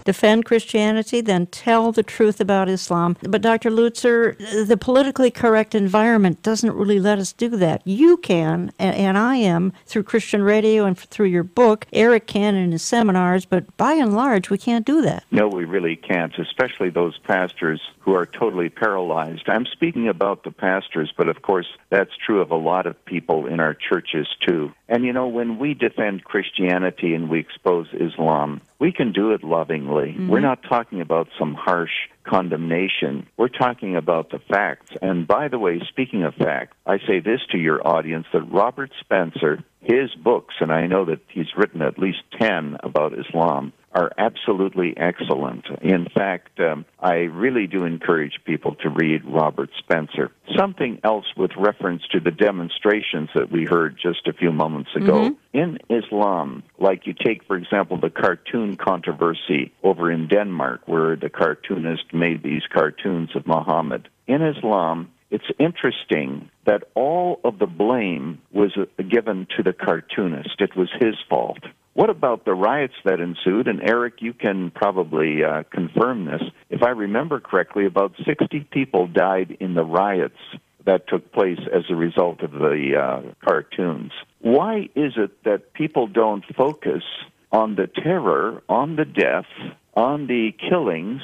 defend Christianity, then tell the truth about Islam. But Dr. Lutzer, the politically correct environment doesn't really let us do that. You can, and I am, through Christian radio and through your book. Eric can in his seminars, but by and large, we can't do that. No, we really can't, especially those pastors who are totally paralyzed. I'm speaking about the pastors, but of course, that's true of a lot of people in our churches, too. And you know, when we defend Christianity and we expose Islam, we can do it lovingly. Mm-hmm. We're not talking about some harsh condemnation. We're talking about the facts. And by the way, speaking of facts, I say this to your audience, that Robert Spencer, his books, and I know that he's written at least 10 about Islam, are absolutely excellent. In fact, I really do encourage people to read Robert Spencer. Something else with reference to the demonstrations that we heard just a few moments ago. Mm-hmm. In Islam, like you take, for example, the cartoon controversy over in Denmark, where the cartoonist made these cartoons of Muhammad. In Islam, it's interesting that all of the blame was given to the cartoonist. It was his fault. What about the riots that ensued? And Eric, you can probably confirm this. If I remember correctly, about 60 people died in the riots that took place as a result of the cartoons. Why is it that people don't focus on the terror, on the death, on the killings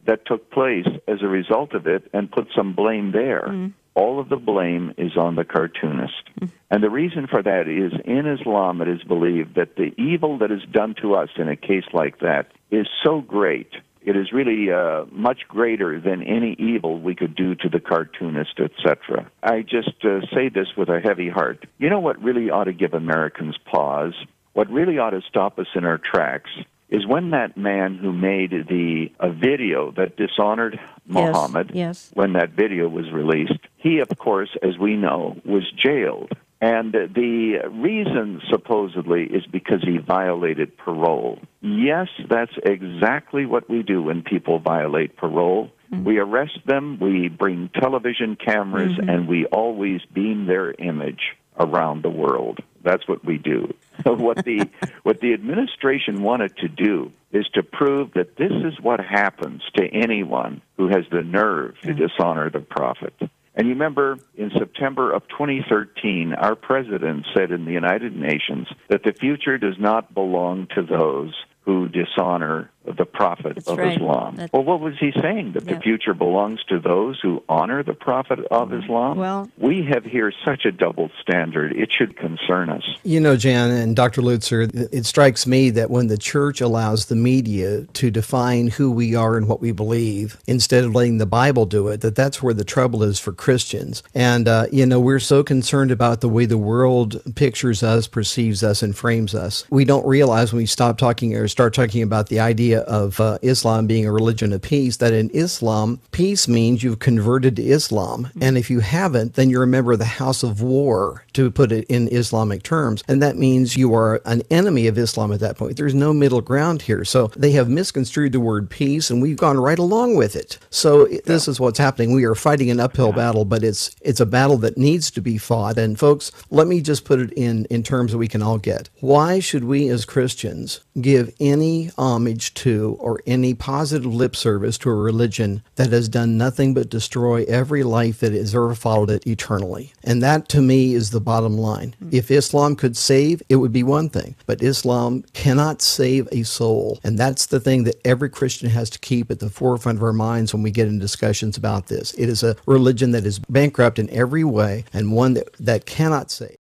that took place as a result of it and put some blame there? Mm. All of the blame is on the cartoonist. Mm. And the reason for that is in Islam it is believed that the evil that is done to us in a case like that is so great. It is really much greater than any evil we could do to the cartoonist, etc. I just say this with a heavy heart. You know what really ought to give Americans pause? What really ought to stop us in our tracks is when that man who made the video that dishonored Muhammad, yes. When that video was released, he, of course, as we know, was jailed. And the reason, supposedly, is because he violated parole. Yes, that's exactly what we do when people violate parole. Mm-hmm. We arrest them, we bring television cameras, mm-hmm. and we always beam their image around the world. That's what we do. So what the administration wanted to do is to prove that this is what happens to anyone who has the nerve to dishonor the prophet. And you remember in September of 2013, our president said in the United Nations that the future does not belong to those who dishonor the prophet of Islam. Well, what was he saying? That the future belongs to those who honor the prophet of Islam? Well, we have here such a double standard. It should concern us. You know, Jan and Dr. Lutzer, it strikes me that when the church allows the media to define who we are and what we believe, instead of letting the Bible do it, that's where the trouble is for Christians. And, we're so concerned about the way the world pictures us, perceives us, and frames us. We don't realize when we stop talking or start talking about the idea of Islam being a religion of peace, that in Islam, peace means you've converted to Islam. And if you haven't, then you're a member of the house of war, to put it in Islamic terms. And that means you are an enemy of Islam at that point. There's no middle ground here. So they have misconstrued the word peace, and we've gone right along with it. So this is what's happening. We are fighting an uphill battle, but it's a battle that needs to be fought. And folks, let me just put it in terms that we can all get. Why should we as Christians give any homage to or any positive lip service to a religion that has done nothing but destroy every life that has ever followed it eternally? And that, to me, is the bottom line. If Islam could save, it would be one thing. But Islam cannot save a soul. And that's the thing that every Christian has to keep at the forefront of our minds when we get in discussions about this. It is a religion that is bankrupt in every way and one that cannot save.